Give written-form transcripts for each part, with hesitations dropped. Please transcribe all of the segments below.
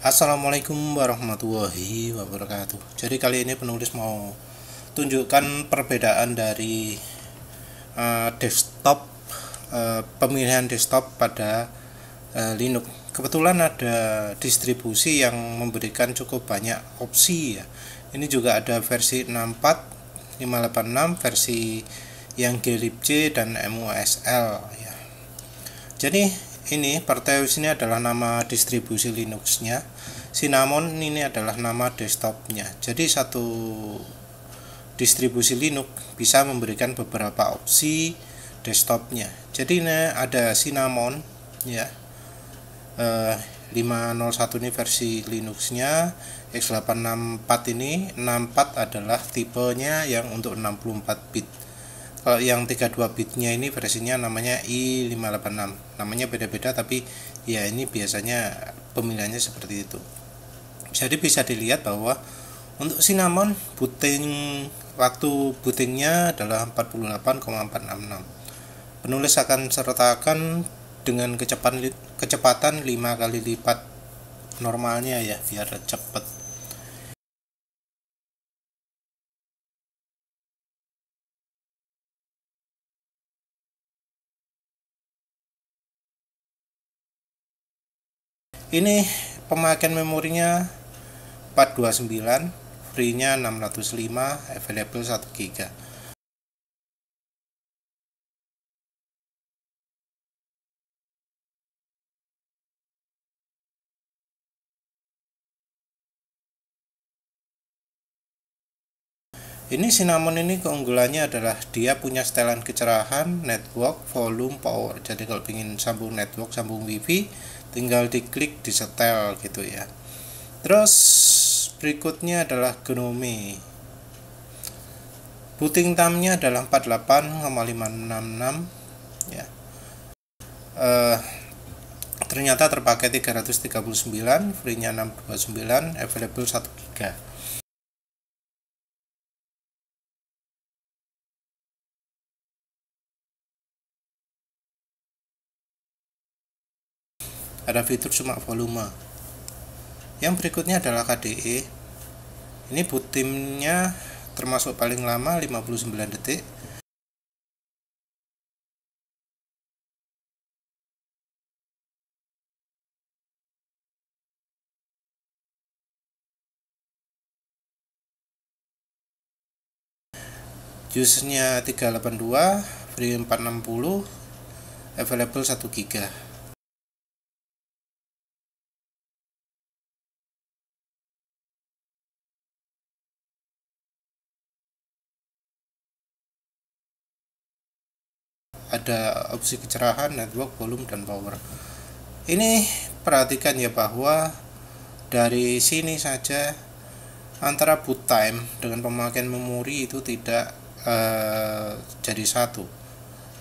Assalamualaikum warahmatullahi wabarakatuh. Jadi kali ini penulis mau tunjukkan perbedaan dari desktop, pemilihan desktop pada Linux. Kebetulan ada distribusi yang memberikan cukup banyak opsi ya. Ini juga ada versi 64, 586, versi yang glibc dan MUSL ya. Jadi ini Parteus ini adalah nama distribusi Linuxnya, Cinnamon ini adalah nama desktopnya. Jadi satu distribusi Linux bisa memberikan beberapa opsi desktopnya. Jadi ini ada Cinnamon ya, 501 ini versi Linuxnya, x864 ini 64 adalah tipenya yang untuk 64 bit. Kalau yang 32 bitnya ini versinya namanya i586, namanya beda-beda tapi ya ini biasanya pemilihannya seperti itu. Jadi bisa dilihat bahwa untuk Cinnamon waktu bootingnya adalah 48,466. Penulis akan sertakan dengan kecepatan 5 kali lipat normalnya ya biar cepat. Ini pemakaian memorinya 429, free-nya 605, available 1 GB. Ini Cinnamon ini keunggulannya adalah dia punya setelan kecerahan, network, volume, power. Jadi kalau ingin sambung network, sambung wifi, tinggal diklik di setel gitu ya. Terus berikutnya adalah Gnome. Booting time-nya adalah 48,566 ya. Ternyata terpakai 339, free-nya 629, available 1 GB. Ada fitur cuma volume. Yang berikutnya adalah KDE. Ini boot time-nya termasuk paling lama 59 detik. Use-nya 382, free 460, available 1 GB. Ada opsi kecerahan, network, volume, dan power. Ini perhatikan ya bahwa dari sini saja antara boot time dengan pemakaian memori itu tidak jadi satu.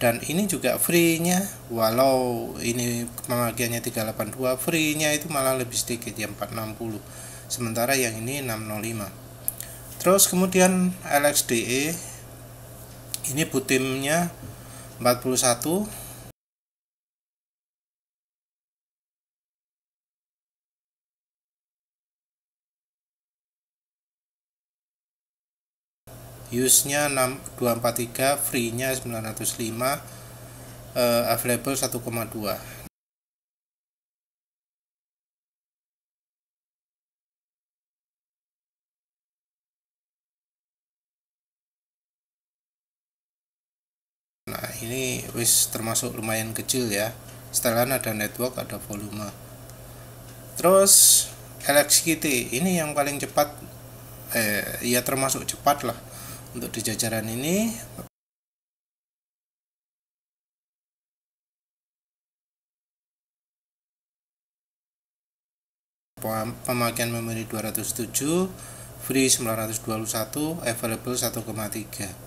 Dan ini juga free-nya, walau ini pemakaiannya 382, free-nya itu malah lebih sedikit ya 460. Sementara yang ini 605. Terus kemudian LXDE ini boot time-nya 41, use-nya 243, free-nya 905, available 1,2. Nah ini wis termasuk lumayan kecil ya, setelan ada network, ada volume. Terus LXQT ini yang paling cepat, ya termasuk cepat lah untuk di jajaran ini. Pemakaian memori 207, free 921, available 1,3.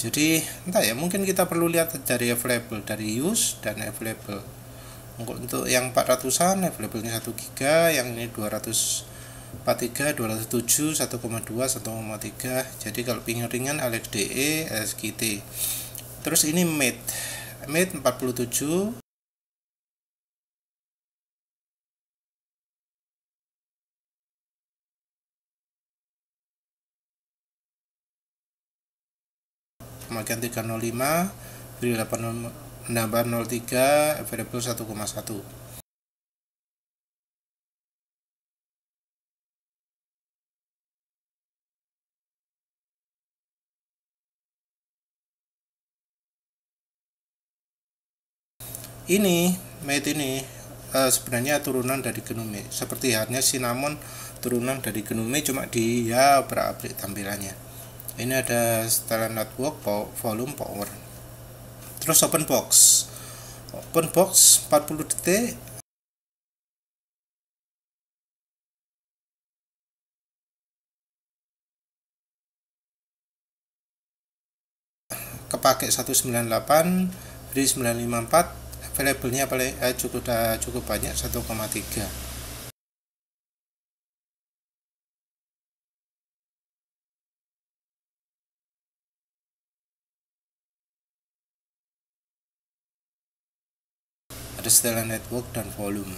Jadi entah ya, mungkin kita perlu lihat dari available, dari use dan available. Untuk yang 400-an available-nya 1 GB, yang ini 200 43 207 1,2 1,3. Jadi kalau pingin ringan LXDE LXGT. Terus ini mate 47 pemakaian 305 beri 8 nambah 03 variable 1,1. Ini mate ini sebenarnya turunan dari Gnome, seperti halnya Cinnamon turunan dari Gnome, cuma dia upgrade tampilannya. Ini ada setelan network, volume, power. Terus open box 40 detik. Kepake 198 beri 954. Available-nya cukup banyak 1,3. Ada setelan network dan volume.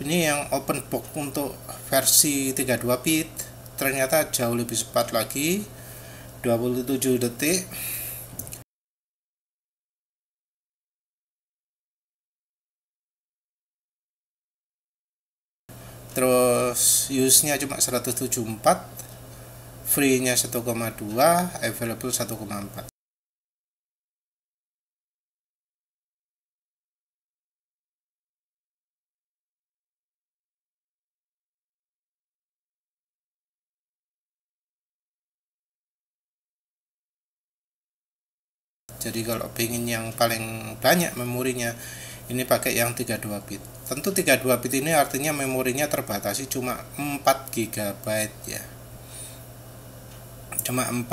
Ini yang open box untuk versi 32 bit ternyata jauh lebih cepat lagi, 27 detik. Terus use-nya cuma 174, free-nya 1,2, available 1,4. Jadi kalau pengen yang paling banyak memorinya, ini pakai yang 32 bit. Tentu 32 bit ini artinya memorinya terbatasi cuma 4 GB ya. Cuma 4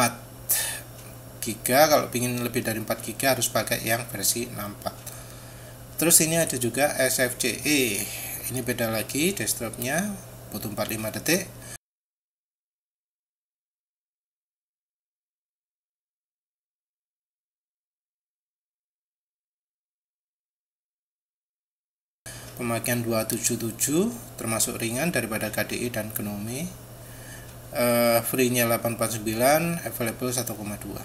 GB, kalau ingin lebih dari 4 GB harus pakai yang versi 64. Terus ini ada juga SFCE. Ini beda lagi desktopnya, butuh 45 detik. Pemakaian 277 termasuk ringan daripada KDE dan Gnome. Free-nya 849, available 1,2.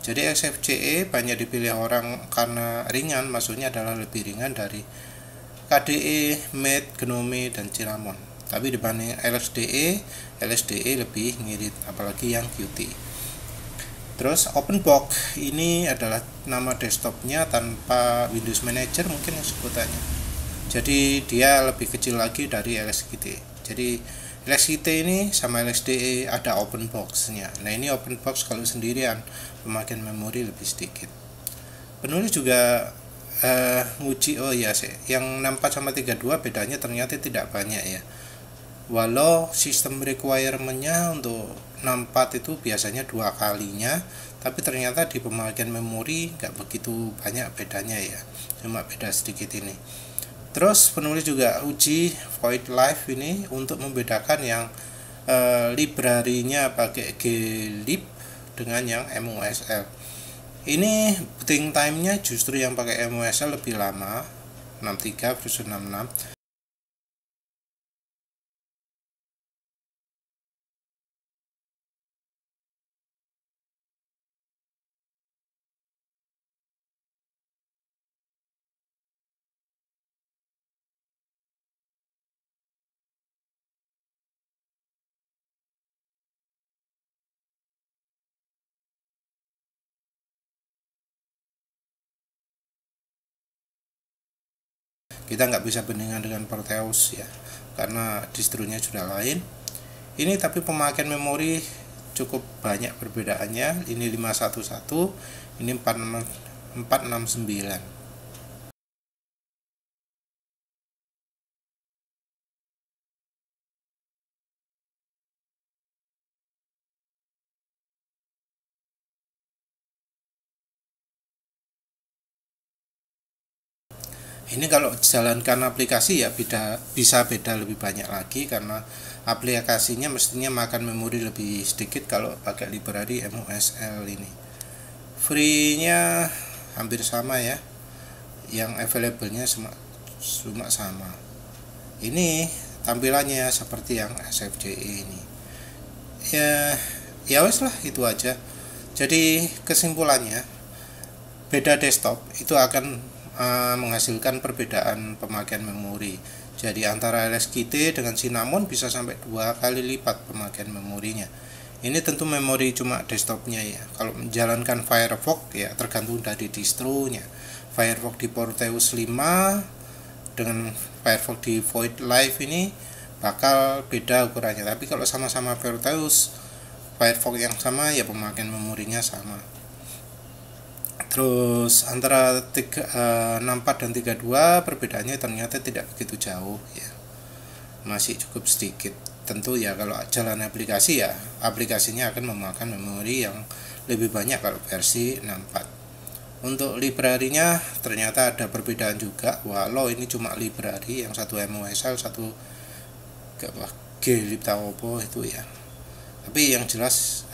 Jadi XFCE banyak dipilih orang karena ringan, maksudnya adalah lebih ringan dari KDE, Mate, Gnome, dan Cinnamon. Tapi dibanding LXDE lebih ngirit, apalagi yang Qt. Terus open box ini adalah nama desktopnya tanpa Windows Manager mungkin sebutannya. Jadi dia lebih kecil lagi dari LXGT. Jadi LXGT ini sama LXDE ada open box-nya. Nah ini open box kalau sendirian, pemakaian memori lebih sedikit. Penulis juga nguji, oh ya sih, yang 64 sama 32 bedanya ternyata tidak banyak ya. Walau sistem requirement-nya untuk 64 itu biasanya 2 kalinya, tapi ternyata di pemakaian memori nggak begitu banyak bedanya ya, cuma beda sedikit ini. Terus penulis juga uji Void Live ini untuk membedakan yang library-nya pakai glib dengan yang MOSL. Ini booting time-nya justru yang pakai MOSL lebih lama, 63 versus 66. Kita nggak bisa bandingkan dengan Proteus ya, karena distronya sudah lain. Ini tapi pemakaian memori cukup banyak perbedaannya. Ini 511, ini 469. Ini kalau jalankan aplikasi ya bisa beda lebih banyak lagi, karena aplikasinya mestinya makan memori lebih sedikit kalau pakai library MUSL ini. Free-nya hampir sama ya, yang available-nya cuma sama. Ini tampilannya seperti yang SFJE ini. Ya wes lah, itu aja. Jadi kesimpulannya, beda desktop itu akan menghasilkan perbedaan pemakaian memori. Jadi antara LSGT dengan Cinnamon bisa sampai 2 kali lipat pemakaian memorinya. Ini tentu memori cuma desktopnya ya. Kalau menjalankan Firefox ya tergantung dari distronya. Firefox di Proteus 5 dengan Firefox di Void Live ini bakal beda ukurannya. Tapi kalau sama-sama Proteus, Firefox yang sama ya pemakaian memorinya sama. Terus antara 64 dan 32 perbedaannya ternyata tidak begitu jauh ya, masih cukup sedikit. Tentu ya kalau jalan aplikasi ya aplikasinya akan memakan memori yang lebih banyak kalau versi 64. Untuk library-nya ternyata ada perbedaan juga, walau ini cuma library, yang satu MUSL, satu glib tawopo itu ya. Tapi yang jelas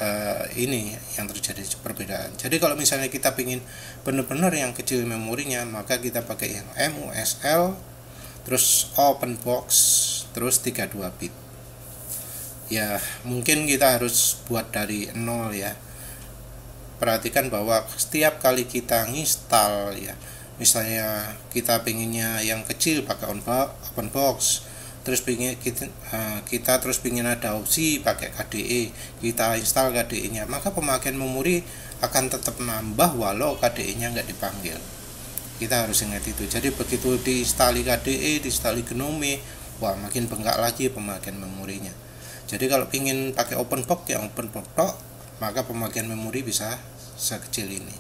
ini yang terjadi perbedaan. Jadi kalau misalnya kita ingin benar-benar yang kecil memorinya, maka kita pakai yang MUSL, terus open box, terus 32 bit. Ya mungkin kita harus buat dari nol ya. Perhatikan bahwa setiap kali kita nginstal ya, misalnya kita pengennya yang kecil pakai open box, terus kita terus pingin ada opsi pakai KDE, kita install KDE-nya, maka pemakaian memori akan tetap nambah walau KDE-nya nggak dipanggil. Kita harus ingat itu. Jadi begitu diinstali KDE, diinstali Gnome, wah makin bengkak lagi pemakaian memorinya. Jadi kalau pingin pakai open box yang open box tok, maka pemakaian memori bisa sekecil ini.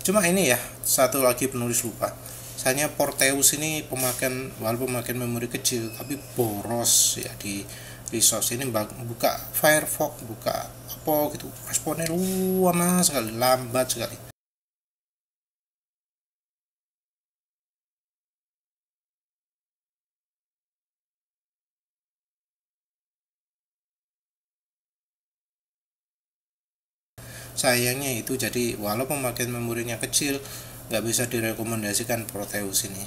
Cuma ini ya, satu lagi penulis lupa. Misalnya Proteus ini walaupun pemakaian memori kecil tapi boros ya di resource. Ini buka Firefox, buka apa gitu, responnya lama sekali, lambat sekali. Sayangnya itu, jadi walaupun pemakaian memorinya kecil, nggak bisa direkomendasikan Proteus ini.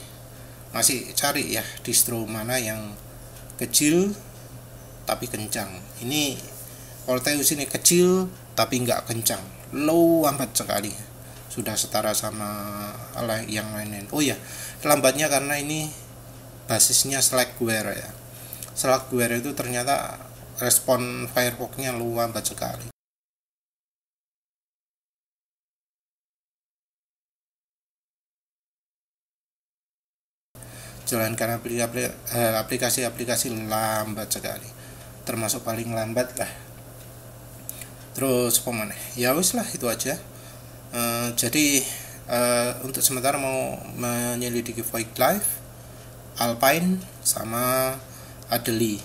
Masih cari ya distro mana yang kecil tapi kencang. Ini Proteus ini kecil tapi nggak kencang, low lambat sekali, sudah setara sama yang lain. Oh ya, lambatnya karena ini basisnya Slackware ya. Slackware itu ternyata respon Firefox-nya lambat sekali. Jalankan aplikasi-aplikasi lambat sekali, termasuk paling lambat lah. Terus apa ya wis lah, itu aja. Jadi untuk sementara mau menyelidiki Void Live, Alpine sama Adelie.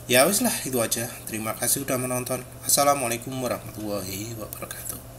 Ya wis lah, itu aja. Terima kasih sudah menonton. Assalamualaikum warahmatullahi wabarakatuh.